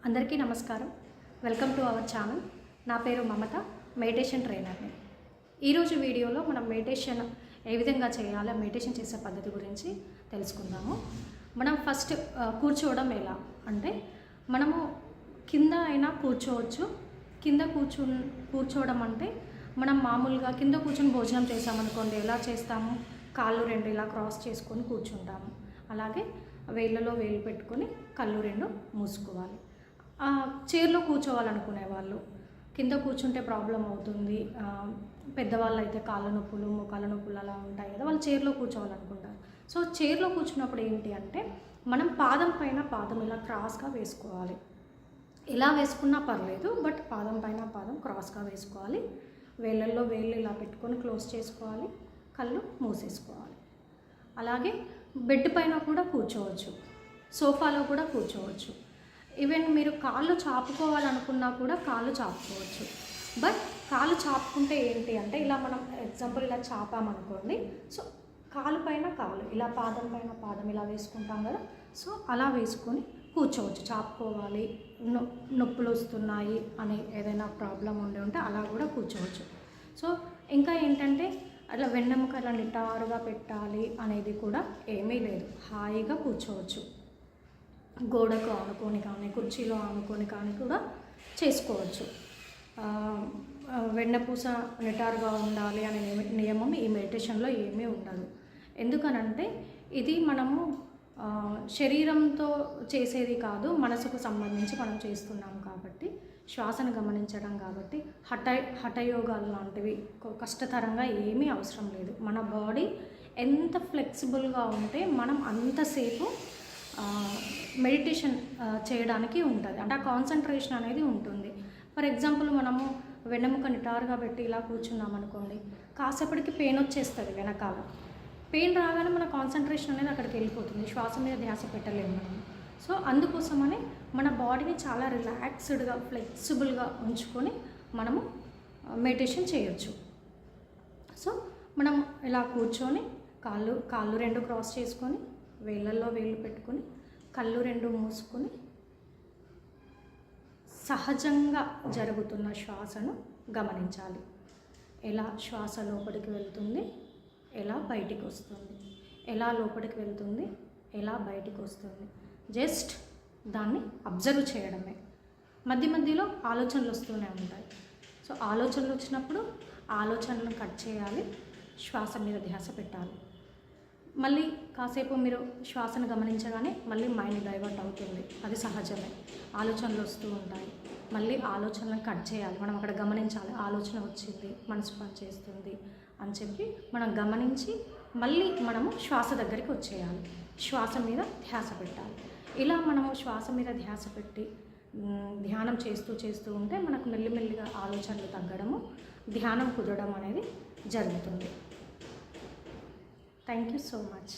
అందరికీ నమస్కారం. Welcome to our channel. నా పేరు మమత, మెడిటేషన్ ట్రైనర్ని. ఈరోజు వీడియోలో మనం మెడిటేషన్ ఏ విధంగా చేయాలో, మెడిటేషన్ చేసే పద్ధతి గురించి తెలుసుకుందాము. మనం ఫస్ట్ కూర్చోవడం ఎలా అంటే, మనము కింద అయినా కూర్చోవచ్చు. కింద కూర్చోవడం అంటే మనం మామూలుగా కింద కూర్చొని భోజనం చేసామనుకోండి, ఎలా చేస్తాము, కాళ్ళు రెండు ఇలా క్రాస్ చేసుకొని కూర్చుంటాము. అలాగే వేళ్ళలో వేలు పెట్టుకొని కళ్ళు రెండు మూసుకోవాలి. చైర్లో కూర్చోవాలనుకునే వాళ్ళు కింద కూర్చుంటే ప్రాబ్లం అవుతుంది. పెద్దవాళ్ళు అయితే కాళ్ళ నొప్పులు, మోకాళ్ళ నొప్పులు అలా ఉంటాయి కదా, వాళ్ళు చైర్లో కూర్చోవాలనుకుంటారు. సో చైర్లో కూర్చున్నప్పుడు ఏంటి అంటే, మనం పాదం పైన పాదం ఇలా క్రాస్గా వేసుకోవాలి. ఇలా వేసుకున్నా పర్లేదు, బట్ పాదం పైన పాదం క్రాస్గా వేసుకోవాలి. వేళ్ళల్లో వేళ్ళు ఇలా పెట్టుకొని క్లోజ్ చేసుకోవాలి, కళ్ళు మూసేసుకోవాలి. అలాగే బెడ్ పైన కూడా కూర్చోవచ్చు, సోఫాలో కూడా కూర్చోవచ్చు. ఈవెన్ మీరు కాళ్ళు చాపుకోవాలనుకున్నా కూడా కాళ్ళు చాపుకోవచ్చు. బట్ కాళ్ళు చాపుకుంటే ఏంటి అంటే, ఇలా మనం ఎగ్జాంపుల్ ఇలా చాపామనుకోండి, సో కాలు పైన కాలు ఇలా పాదం పైన పాదం ఇలా వేసుకుంటాం కదా, సో అలా వేసుకొని కూర్చోవచ్చు. చాపుకోవాలి, నొప్పులు వస్తున్నాయి అని ఏదైనా ప్రాబ్లం ఉంటే అలా కూడా కూర్చోవచ్చు. సో ఇంకా ఏంటంటే, అలా వెన్నెముక అలా నిటారుగా పెట్టాలి అనేది కూడా ఏమీ లేదు, హాయిగా కూర్చోవచ్చు. గోడకు ఆనుకొని కానీ, కుర్చీలో ఆనుకొని కానీ కూడా చేసుకోవచ్చు. వెన్నపూస నిటారుగా ఉండాలి అనే నియమం ఈ మెడిటేషన్లో ఏమీ ఉండదు. ఎందుకనంటే ఇది మనము శరీరంతో చేసేది కాదు, మనసుకు సంబంధించి మనం చేస్తున్నాం కాబట్టి, శ్వాసను గమనించడం కాబట్టి హఠయోగాలు లాంటివి కష్టతరంగా ఏమీ అవసరం లేదు. మన బాడీ ఎంత ఫ్లెక్సిబుల్గా ఉంటే మనం అంతసేపు మెడిటేషన్ చేయడానికి ఉంటుంది. అంటే ఆ కాన్సన్ట్రేషన్ అనేది ఉంటుంది. ఫర్ ఎగ్జాంపుల్, మనము వెన్నెముక నిటారుగా పెట్టి ఇలా కూర్చున్నాం అనుకోండి, కాసేపటికి పెయిన్ వచ్చేస్తుంది వెనకాల. పెయిన్ రాగానే మన కాన్సన్ట్రేషన్ అనేది అక్కడికి వెళ్ళిపోతుంది, శ్వాస మీద ధ్యాస పెట్టలేము మనం. సో అందుకోసమని మన బాడీని చాలా రిలాక్స్డ్గా, ఫ్లెక్సిబుల్గా ఉంచుకొని మనము మెడిటేషన్ చేయొచ్చు. సో మనం ఇలా కూర్చొని కాళ్ళు రెండు క్రాస్ చేసుకొని, వేళ్ళల్లో వేళ్ళు పెట్టుకొని, కళ్ళు రెండు మూసుకొని, సహజంగా జరుగుతున్న శ్వాసను గమనించాలి. ఎలా శ్వాస లోపలికి వెళ్తుంది, ఎలా బయటికి వస్తుంది, ఎలా లోపలికి వెళ్తుంది, ఎలా బయటికి వస్తుంది, జస్ట్ దాన్ని అబ్జర్వ్ చేయడమే. మధ్య మధ్యలో ఆలోచనలు వస్తూనే ఉంటాయి. సో ఆలోచనలు వచ్చినప్పుడు ఆలోచనలను కట్ చేయాలి, శ్వాస మీద ధ్యాస పెట్టాలి. మళ్ళీ కాసేపు మీరు శ్వాసను గమనించగానే మళ్ళీ మైండ్ డైవర్ట్ అవుతుంది, అది సహజమే. ఆలోచనలు వస్తూ ఉంటాయి, మళ్ళీ ఆలోచనలను కట్ చేయాలి. మనం అక్కడ గమనించాలి, ఆలోచన వచ్చింది, మనసు పనిచేస్తుంది అని చెప్పి మనం గమనించి మళ్ళీ మనము శ్వాస దగ్గరికి వచ్చేయాలి, శ్వాస మీద ధ్యాస పెట్టాలి. ఇలా మనము శ్వాస మీద ధ్యాస పెట్టి ధ్యానం చేస్తూ ఉంటే మనకు మెల్లిమెల్లిగా ఆలోచనలు తగ్గడము, ధ్యానం కుదరడం అనేది జరుగుతుంది. Thank you so much.